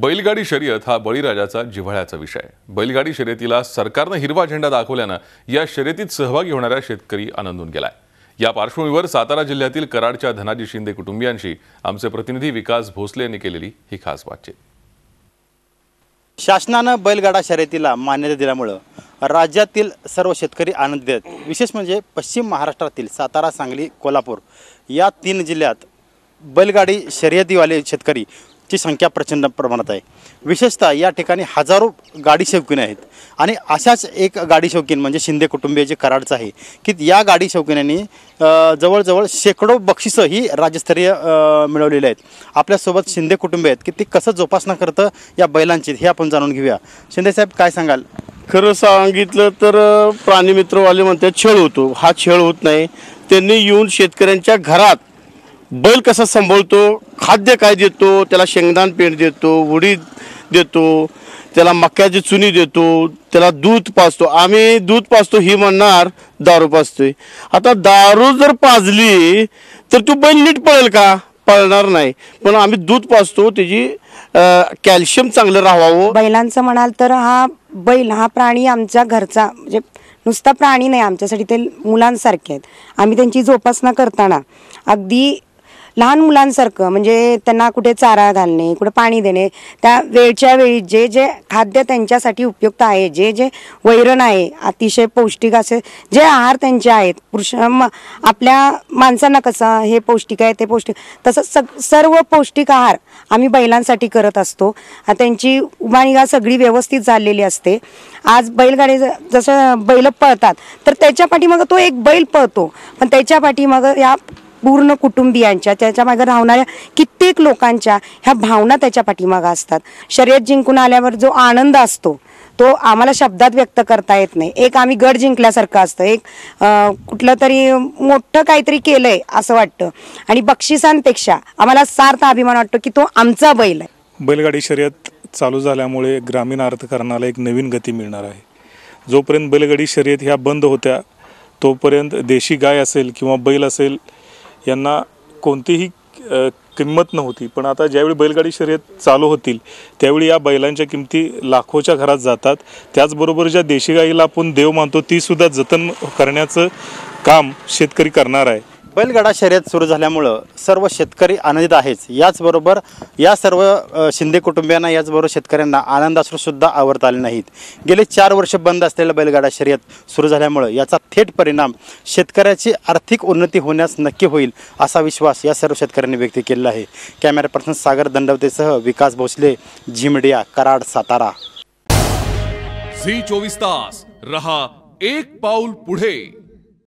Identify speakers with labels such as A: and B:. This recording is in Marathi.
A: बैलगाडी शर्यत हा बळीराजाचा जिव्हाळ्याचा विषय आहे। बैलगाडी शर्यतीला सरकारनं हिरवा झेंडा दाखवल्यानं या शर्यतीत सहभागी होणाऱ्या शेतकरी आनंदून गेलाय। या पार्श्वभूमीवर सातारा जिल्ह्यातील कराडच्या धनाजी शिंदे कुटुंबियांशी आमचे प्रतिनिधी विकास भोसले यांनी केलेली ही खास बातचीत।
B: शासनानं बैलगाडा शर्यतीला मान्यता दिल्यामुळे राज्यातील सर्व शेतकरी आनंदित आहेत। विशेष म्हणजे पश्चिम महाराष्ट्रातील सातारा, सांगली, कोल्हापूर या 3 जिल्ह्यात बैलगाडी शर्यतीवाले शेतकरी ची संख्या प्रचंड प्रमाणात आहे। विशेषतः या ठिकाणी हजारो गाडी शौकीन आहेत आणि अशाच एक गाडी शौकीन म्हणजे शिंदे कुटुंबीय कराडचं आहे की या गाडी शौकीनांनी जवळजवळ शेकडो बक्षिसं ही राज्यस्तरीय मिळवलेली आहेत। आपल्यासोबत शिंदे कुटुंबीय आहेत की ते कसं जोपासना करतं या बैलांची हे आपण जाणून घेऊया। शिंदे साहेब, काय सांगाल?
C: खरं सांगितलं तर प्राणीमित्रवाले म्हणतात छळ होतो, हा छळ होत नाही। त्यांनी येऊन शेतकऱ्यांच्या घरात बैल कसा सांभाळतो, खाद्य काय देतो, त्याला शेंगदाण पेंड देतो, उडीद देतो, त्याला मक्याची चुनी देतो, त्याला दूध पाजतो। आम्ही दूध पाजतो ही म्हणणार दारू पाजतोय। आता दारू जर पाजली तर तू बैल नीट पळेल का? पळणार नाही। पण आम्ही दूध पाजतो, त्याची कॅल्शियम चांगलं राहावं।
D: बैलांचं म्हणाल तर हा बैल हा प्राणी आमच्या घरचा, म्हणजे नुसता प्राणी नाही, आमच्यासाठी ते मुलांसारखे आहेत। आम्ही त्यांची जोपासना करताना अगदी लहान मुलांसारखं, म्हणजे त्यांना कुठे चारा घालणे, कुठे पाणी देणे, त्या वेळच्या वेळी जे जे खाद्य त्यांच्यासाठी उपयुक्त आहे, जे जे वैरण आहे, अतिशय पौष्टिक असे जे आहार त्यांचे आहेत, आपल्या माणसांना कसं हे पौष्टिक आहे ते पौष्टिक, तसं सर्व पौष्टिक आहार आम्ही बैलांसाठी करत असतो। त्यांची उभानिगा सगळी व्यवस्थित झालेली असते। आज बैलगाडी जसं बैल पळतात तर त्याच्या पाठीमागं तो एक बैल पळतो, पण त्याच्या पाठीमागं या पूर्ण कुटुंबियांच्या, त्याच्या मागे राहणाऱ्या कित्येक लोकांच्या ह्या भावना त्याच्या पाठीमागे असतात। शर्यत जिंकून आल्यावर जो आनंद असतो तो आम्हाला शब्दात व्यक्त करता येत नाही। एक आम्ही गड जिंकल्यासारखं असतं, एक कुठलं तरी मोठं काहीतरी केलंय असं वाटतं आणि बक्षिसांपेक्षा आम्हाला सार्थ अभिमान वाटतो की तो आमचा बैल आहे।
E: बैलगाडी शर्यत चालू झाल्यामुळे ग्रामीण अर्थकारणाला एक नवीन गती मिळणार आहे। जोपर्यंत बैलगाडी शर्यत ह्या बंद होत्या तोपर्यंत देशी गाय असेल किंवा बैल असेल यांना कोणतीही किंमत नव्हती। पण आता ज्यावेळी बैलगाडी शर्यत चालू होतील त्यावेळी या बैलांच्या किमती लाखोच्या घरात जातात। त्याचबरोबर ज्या देशी गाईला आपण देव मानतो ती सुद्धा जतन करण्याचं काम शेतकरी करणार आहे।
B: बैलगाडा शर्यत सुरू झाल्यामुळं सर्व शेतकरी आनंदित आहेच, याचबरोबर या सर्व शिंदे कुटुंबियांना, याचबरोबर शेतकऱ्यांना आनंदाश्रू सुद्धा आवरता आले नाहीत। गेले 4 वर्ष बंद असलेल्या बैलगाडा शर्यत सुरू झाल्यामुळं याचा थेट परिणाम शेतकऱ्याची आर्थिक उन्नती होण्यास नक्की होईल असा विश्वास या सर्व शेतकऱ्यांनी व्यक्त केलेला आहे। कॅमेरा पर्सन सागर दंडवतेसह विकास भोसले, झी मीडिया, कराड, सातारा।
F: झी 24 तास रहा एक पाऊल पुढे।